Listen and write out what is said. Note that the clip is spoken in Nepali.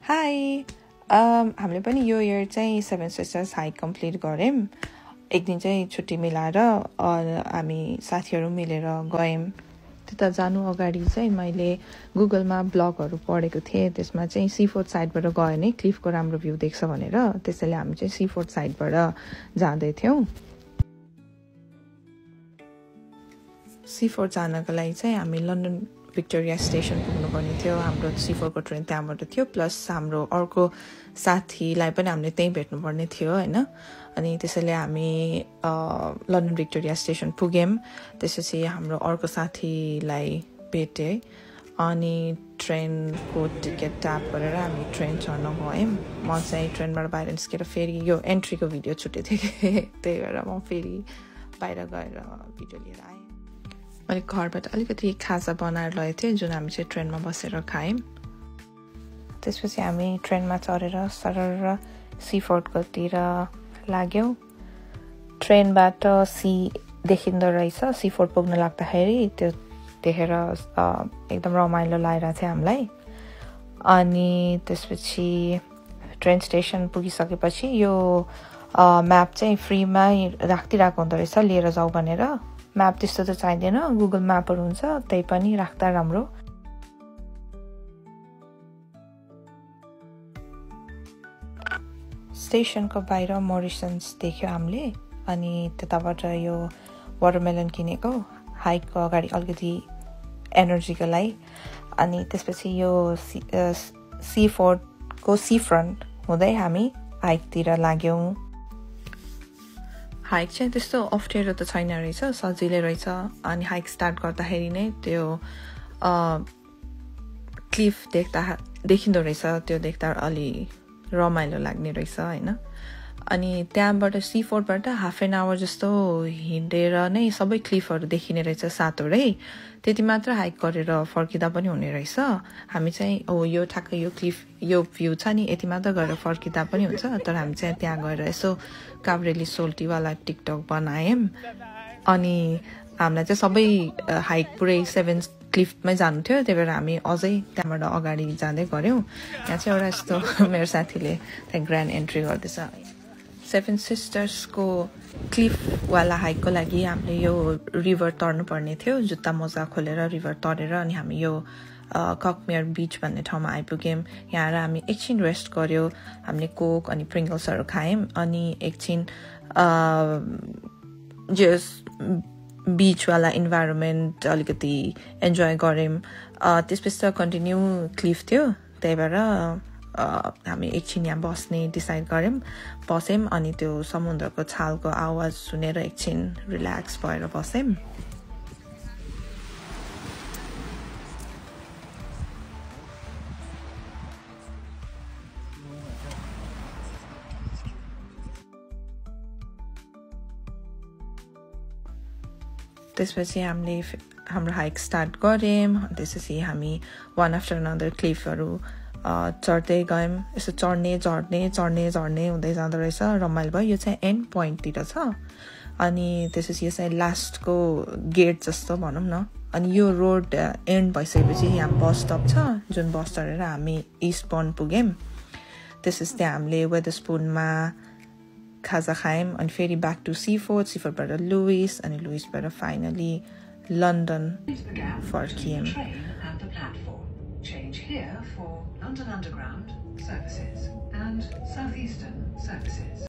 हाई हामीले पनि यो इयर चाहिँ सेभेन सिस्टर्स हाइक कम्प्लिट गऱ्यौँ। एक दिन चाहिँ छुट्टी मिलाएर हामी साथीहरू मिलेर गयौँ। त्यता जानु अगाडि चाहिँ मैले गुगलमा ब्लगहरू पढेको थिएँ। त्यसमा चाहिँ सीफोर्ड साइडबाट गयो भने क्लिफको राम्रो भ्यू देख्छ भनेर, त्यसैले हामी चाहिँ सीफोर्ड साइडबाट जाँदै थियौँ। सीफोर्ड जानको लागि चाहिँ हामी लन्डन भिक्टोरिया स्टेसन पुग्नुपर्ने थियो। हाम्रो सीफोर्डको ट्रेन त्यहाँबाट थियो, प्लस हाम्रो अर्को साथीलाई पनि हामीले त्यहीँ भेट्नुपर्ने थियो होइन। अनि त्यसैले हामी लन्डन भिक्टोरिया स्टेसन पुग्यौँ। त्यसपछि हाम्रो अर्को साथीलाई भेटेँ अनि ट्रेनको टिकट ट्याप गरेर हामी ट्रेन चढ्न गयौँ। म चाहिँ ट्रेनबाट बाहिर निस्केर फेरि यो एन्ट्रीको भिडियो छुटेको थिएँ, त्यही भएर म फेरि बाहिर गएर भिडियो लिएर आएँ। मैले घरबाट अलिकति खाजा बनाएर लगेको थिएँ, जुन हामी चाहिँ ट्रेनमा बसेर खायौँ। त्यसपछि हामी ट्रेनमा चढेर सरर सीफोर्डकोतिर लाग्यौँ। ट्रेनबाट सी देखिँदो रहेछ। सीफोर्ड पुग्न लाग्दाखेरि त्यो देखेर एकदम रमाइलो लागेर थियो हामीलाई। अनि त्यसपछि ट्रेन स्टेसन पुगिसकेपछि यो म्याप चाहिँ फ्रीमै राखिदिरहेको हुँदो रहेछ, लिएर जाऊ भनेर। म्याप त्यस्तो त चाहिँदैन, गुगल म्यापहरू हुन्छ, त्यही पनि राख्दा राम्रो। स्टेसनको बाहिर मोरिसन्स देख्यो हामीले। अनि त्यताबाट यो वाटरमेलन किनेको, हाइकको अगाडि अलिकति एनर्जीको लागि। अनि त्यसपछि यो सीफोर्डको सी फ्रन्ट हुँदै हामी हाइकतिर लाग्यौँ। हाइक चाहिँ त्यस्तो अप्ठ्यारो त छैन रहेछ, सजिलै रहेछ। अनि हाइक स्टार्ट गर्दाखेरि नै त्यो क्लिफ देखिँदो रहेछ, त्यो देख्दा अलि रमाइलो लाग्ने रहेछ होइन। अनि त्यहाँबाट सीफोर्डबाट हाफ एन आवर जस्तो हिँडेर नै सबै क्लिफहरू देखिने रहेछ सातवटै। त्यति मात्र हाइक गरेर फर्किँदा पनि हुने रहेछ। हामी चाहिँ यो ठ्याक्क यो क्लिफ यो भ्यू छ नि, यति मात्र गरेर फर्किँदा पनि हुन्छ। तर हामी चाहिँ त्यहाँ गएर यसो काभ्रेली सोल्टीवाला टिकटक बनायौँ। अनि हामीलाई चाहिँ सबै हाइक पुरै 7 क्लिफमै जानु थियो, त्यही भएर हामी अझै त्यहाँबाट अगाडि जाँदै गऱ्यौँ। यहाँ चाहिँ एउटा यस्तो मेरो साथीले त्यहाँ ग्रान्ड एन्ट्री गर्दैछ। 7 सिस्टर्सको क्लिफवाला हाइकको लागि हामीले यो रिभर तर्नु पर्ने थियो। जुत्ता मोजा खोलेर रिभर तरेर अनि हामी यो ककमेयर बिच भन्ने ठाउँमा आइपुग्यौँ। यहाँ हामी एकछिन रेस्ट गऱ्यो, हामीले कोक अनि प्रिङ्गल्सहरू खायौँ। अनि एकछिन जस बिचवाला इन्भाइरोमेन्ट अलिकति इन्जोय गऱ्यौँ। त्यसपछि त कन्टिन्यू क्लिफ थियो, त्यही भएर हामी एकछिन यहाँ बस्ने डिसाइड गऱ्यौँ, बस्यौँ। अनि त्यो समुद्रको छालको आवाज सुनेर एकछिन रिल्याक्स भएर बस्यौँ। त्यसपछि हामीले हाम्रो हाइक स्टार्ट गऱ्यौँ। त्यसपछि हामी वान आफ्टर अनदर क्लिफहरू चढ्दै गयौँ। यसो चढ्ने हुँदै जाँदो रहेछ, रमाइलो भयो। यो चाहिँ एन्ड पोइन्टतिर छ। अनि त्यसपछि यो चाहिँ लास्टको गेट जस्तो भनौँ न। अनि यो रोड एन्ड भइसकेपछि यहाँ बस स्टप छ, जुन बस चढेर हामी इस्टबर्न पुग्यौँ। त्यसपछि त्यहाँ हामीले वेदरस्पुनमा खाजा खायौँ। अनि फेरि ब्याक टु सीफोर्डबाट लुइस, अनि लुइसबाट फाइनली लन्डन फर्कियौँ। Change here for London Underground services and Southeastern services.